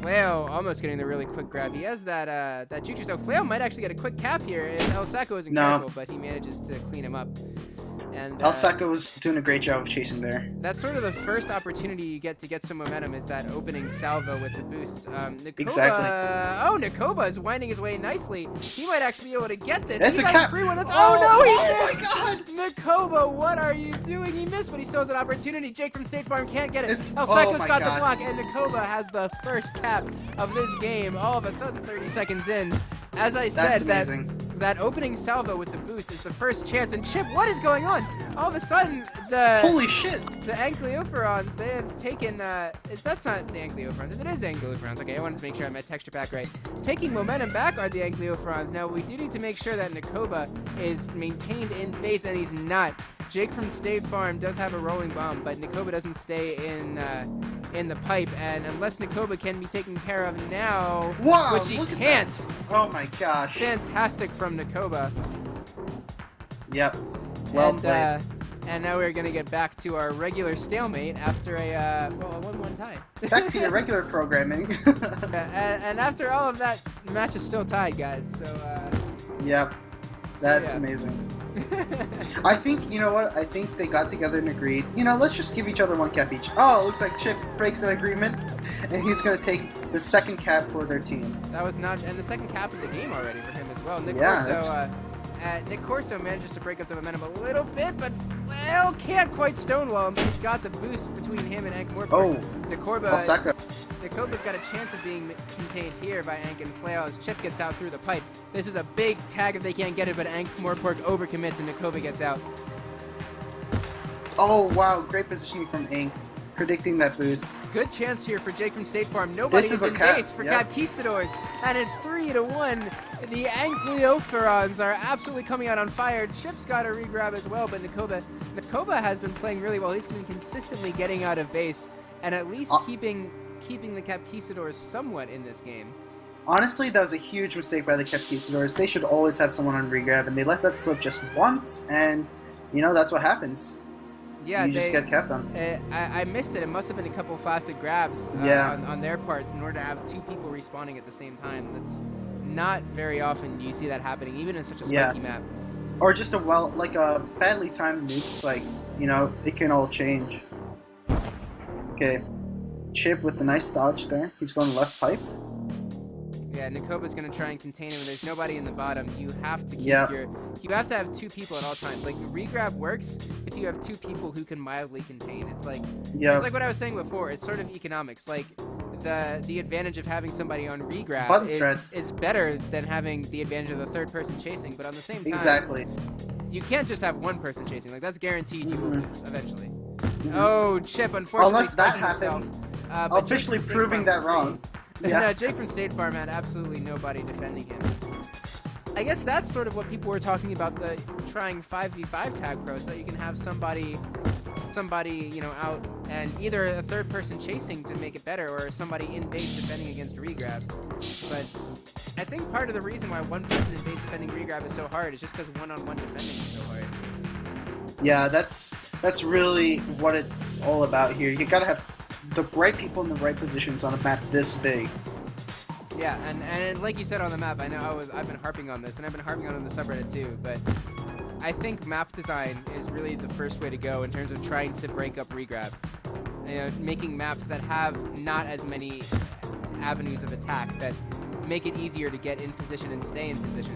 Flail almost getting the really quick grab. He has that juke. So Flail might actually get a quick cap here if El Sacco isn't careful, but he manages to clean him up. And El Sacco was doing a great job of chasing there. That's sort of the first opportunity you get to get some momentum, is that opening salvo with the boost. Exactly. Oh, Nakoba is winding his way nicely. He might actually be able to get this. That's he a got cap. Free one. That's, oh no, he missed! Oh my god! Nakoba, what are you doing? He missed, but he still has an opportunity. Jake from State Farm can't get it. El Oh Sacco's my got god. the block, and Nakoba has the first cap of this game. All of a sudden, 30 seconds in. As I said, that opening salvo with the boost is the first chance. And Chip, what is going on? All of a sudden, holy shit! The Ankhlyopharons, they have taken, that's not the Ankhlyopharons, it is the Ankhlyopharons. Okay, I wanted to make sure I had my texture pack right. Taking momentum back are the Ankhlyopharons. Now, we do need to make sure that Nakoba is maintained in base, and he's not. Jake from State Farm does have a rolling bomb, but Nakoba doesn't stay in the pipe, and unless Nakoba can be taken care of now, wow, which he can't. Oh my gosh. Fantastic from Nakoba. Yep. Well played. And now we're going to get back to our regular stalemate after a 1-1 tie. Back to your regular programming. and after all of that, the match is still tied, guys. So, yep. That's amazing. I think, you know what? I think they got together and agreed, let's just give each other one cap each. Oh, it looks like Chip breaks that agreement, and he's going to take the second cap for their team. That was not, and the second cap of the game already for him as well. Nick Corso manages to break up the momentum a little bit, but Flail can't quite stonewall him, but he's got the boost between him and Ankh. Oh, Nakoba's got a chance of being contained here by Ankh and Flail as Chip gets out through the pipe. This is a big tag if they can't get it, but Ankh Morpork overcommits and Nakoba gets out. Oh, wow. Great positioning from Ankh, predicting that boost. Good chance here for Jake from State Farm. Nobody is in base for Capquistadors, and it's 3-1. The Ankhlyopharons are absolutely coming out on fire. Chip's got a regrab as well, but Nakoba has been playing really well. He's been consistently getting out of base and at least keeping the Capquistadors somewhat in this game. Honestly, that was a huge mistake by the Capquistadors. They should always have someone on regrab, and they let that slip just once, and that's what happens. Yeah, you just get kept on. I missed it. It must have been a couple of flastic grabs on their part in order to have two people respawning at the same time. That's not very often you see that happening, even in such a spiky map. Or just a badly timed nuke spike. It can all change. Okay, Chip with the nice dodge there. He's going left pipe. Yeah, Nakoba's gonna try and contain him. There's nobody in the bottom. You have to keep you have to have two people at all times. Like, regrab works if you have two people who can mildly contain. It's like what I was saying before. It's sort of economics. Like, the advantage of having somebody on regrab is better than having the advantage of the third person chasing. But on the same time, you can't just have one person chasing. Like, that's guaranteed you will lose eventually. Oh, Chip, unfortunately. Unless that happens, officially proving that wrong. Yeah. No, Jake from State Farm had absolutely nobody defending him. I guess that's sort of what people were talking about, the trying 5v5 TagPro, so that you can have somebody, out, and either a third person chasing to make it better, or somebody in base defending against a regrab. But I think part of the reason why one person in base defending regrab is so hard is just because one-on-one defending is so hard. Yeah, that's really what it's all about here. You gotta have the right people in the right positions on a map this big. Yeah, and like you said on the map, I know I've been harping on this, and I've been harping on it in the subreddit too, but I think map design is really the first way to go in terms of trying to break up regrab. Making maps that have not as many avenues of attack, that make it easier to get in position and stay in position.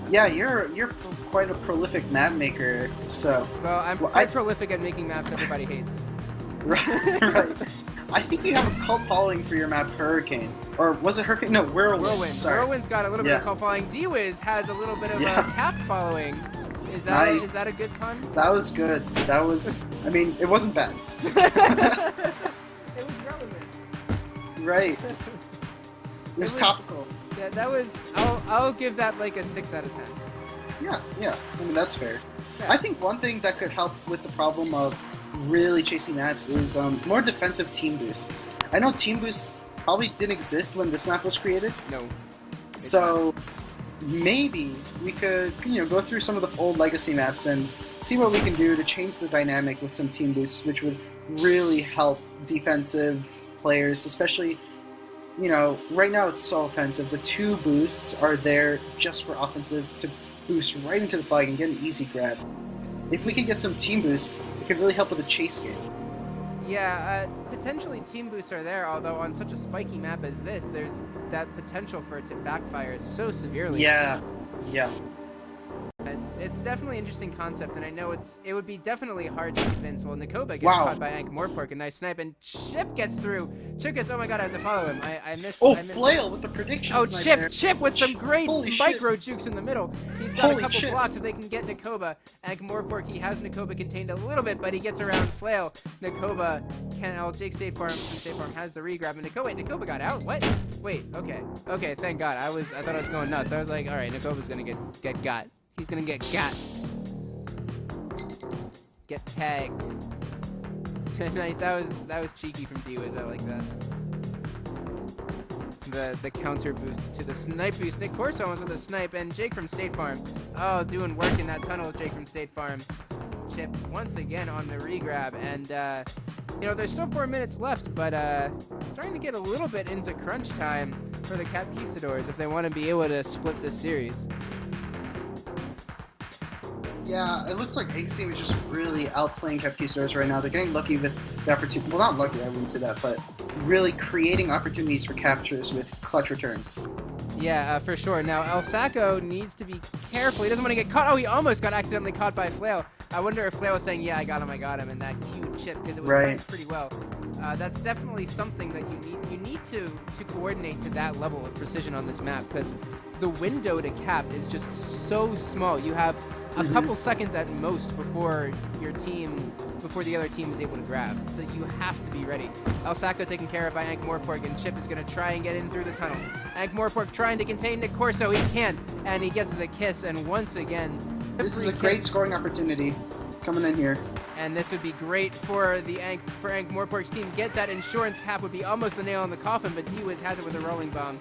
Yeah, you're quite a prolific map maker, so... Well, I'm quite prolific at making maps everybody hates. Right. I think you have a cult following for your map, Hurricane. Or was it Hurricane? No, Whirlwind. Sorry. Whirlwind's got a little bit of cult following. D-Wiz has a little bit of a cap following. Is that a good pun? That was good. That was... I mean, it wasn't bad. It was relevant. Right. It was topical. Yeah, that was... I'll give that like a 6 out of 10. Yeah. I mean, that's fair. Yeah. I think one thing that could help with the problem of really chasing maps is more defensive team boosts. I know team boosts probably didn't exist when this map was created. No. So maybe we could, go through some of the old legacy maps and see what we can do to change the dynamic with some team boosts, which would really help defensive players, especially you know, right now it's so offensive. The 2 boosts are there just for offensive to boost right into the flag and get an easy grab. If we can get some team boosts, it could really help with the chase game. Yeah, potentially team boosts are there, although on such a spiky map as this, there's that potential for it to backfire so severely. Yeah, yeah. It's definitely an interesting concept, and I know it would be definitely hard to convince. Well, Nakoba gets caught by Ankh a nice snipe, and Chip gets through. Chip gets, oh my god, I have to follow him. I missed. Oh, Flail with the prediction. Oh, Chip with some great micro jukes in the middle. He's got a couple blocks if they can get Nakoba. Ankh he has Nakoba contained a little bit, but he gets around Flail. Nakoba Jake State Farm has the regrab, and Nakoba got out? What? Wait, okay, thank god. I thought I was going nuts. I was like, alright, Nakoba's gonna get got. He's gonna get got. Get tagged. Nice. That was cheeky from D-Wiz. I like that. The counter boost to the snipe boost. Nick Corso almost with a snipe, and Jake from State Farm. Oh, doing work in that tunnel with Jake from State Farm. Chip once again on the regrab, and you know, there's still 4 minutes left, but starting to get a little bit into crunch time for the Capquistadors if they want to be able to split this series. Yeah, it looks like Ace Team is just really outplaying Capquistadors right now. They're getting lucky with the opportunity. Well, not lucky, I wouldn't say that, but really creating opportunities for captures with clutch returns. Yeah, for sure. Now, El Sacco needs to be careful. He doesn't want to get caught. Oh, he almost got accidentally caught by Flail. I wonder if Flail was saying, yeah, I got him, in that cute chip, because it was timed pretty well. That's definitely something that you need to coordinate to that level of precision on this map, because the window to cap is just so small. You have a couple seconds at most before the other team is able to grab. So you have to be ready. El Sacco taken care of by Ankh and Chip is going to try and get in through the tunnel. Ankh trying to contain Nick Corso. He can't, and he gets the kiss, and once again, this is a great scoring opportunity coming in here. And this would be great for Ankh team. Get that insurance cap would be almost the nail in the coffin, but D-Wiz has it with a rolling bomb.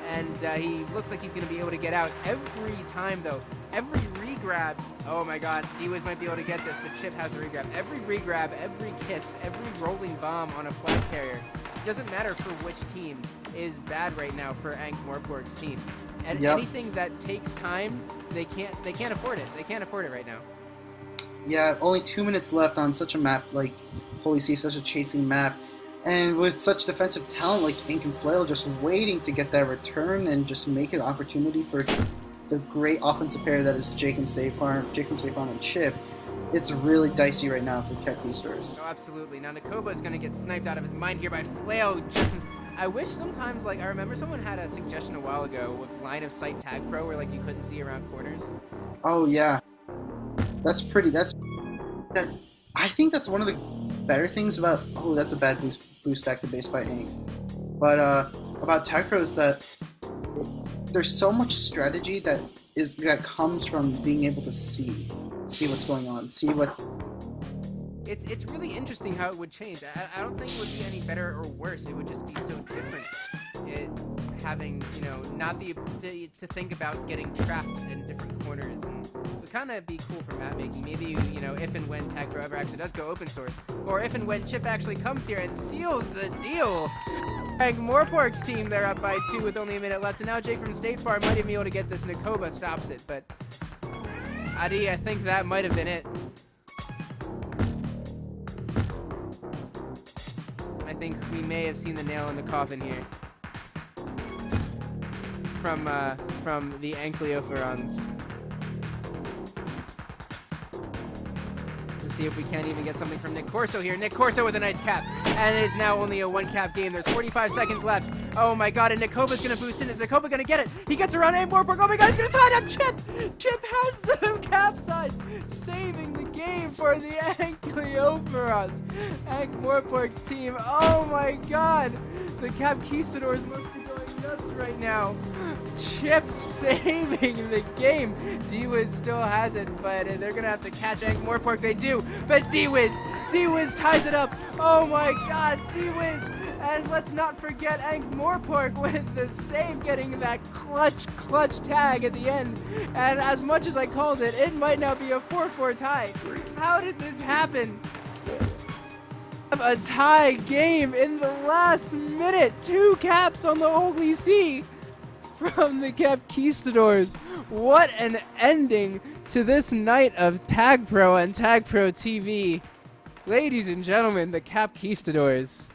And he looks like he's going to be able to get out every time, though. Every regrab. Oh my god, D-Wiz might be able to get this, but Chip has the regrab. Every regrab, every kiss, every rolling bomb on a flag carrier, it doesn't matter for which team, is bad right now for Ankh team. And anything that takes time, they can't afford it. They can't afford it right now. Yeah, only 2 minutes left on such a map like Holy See, such a chasing map. And with such defensive talent like Ink and Flail just waiting to get that return and just make an opportunity for the great offensive pair that is Jake from State Farm and Chip, it's really dicey right now for Capquistadors. Oh, absolutely. Now Nakoba is going to get sniped out of his mind here by Flail. I wish sometimes, like, I remember someone had a suggestion a while ago with line of sight TagPro where, like, you couldn't see around corners. Oh, yeah. I think that's one of the better things about... Oh, that's a bad boost back to base by Ink. But about TagPro is that there's so much strategy that comes from being able to see what's going on, see what... It's really interesting how it would change. I don't think it would be any better or worse. It would just be so different. Having, you know, not the ability to think about getting trapped in different corners, and it would kind of be cool for map making. Maybe, you know, if and when TagPro ever actually does go open source, or if and when Chip actually comes here and seals the deal. Ankh team, they're up by 2 with only a minute left, and now Jake from State Farm might even be able to get this. Nakoba stops it, but Adi, I think that might have been it. I think we may have seen the nail in the coffin here. From the Ankhlyopharons. Let's see if we can't even get something from Nick Corso here. Nick Corso with a nice cap. And it is now only a 1-cap game. There's 45 seconds left. Oh my god, and Nakoba's gonna boost in. Is Nakoba gonna get it? He gets around Ankh. Oh my god, he's gonna tie it up! Chip! Chip has the capsize, saving the game for the Ankhlyopharons. Ankh team. Oh my god! The Capquistadors must be going nuts right now. Chip saving the game. D-Wiz still has it, but they're gonna have to catch Ankh. They do, but D-Wiz ties it up. Oh my god, D-Wiz. And let's not forget Ankh with the save, getting that clutch tag at the end. And as much as I called it, it might now be a 4-4 tie. How did this happen? A tie game in the last minute. 2 caps on the Holy See from the Capquistadors. What an ending to this night of TagPro and TagProTV. Ladies and gentlemen, the Capquistadors.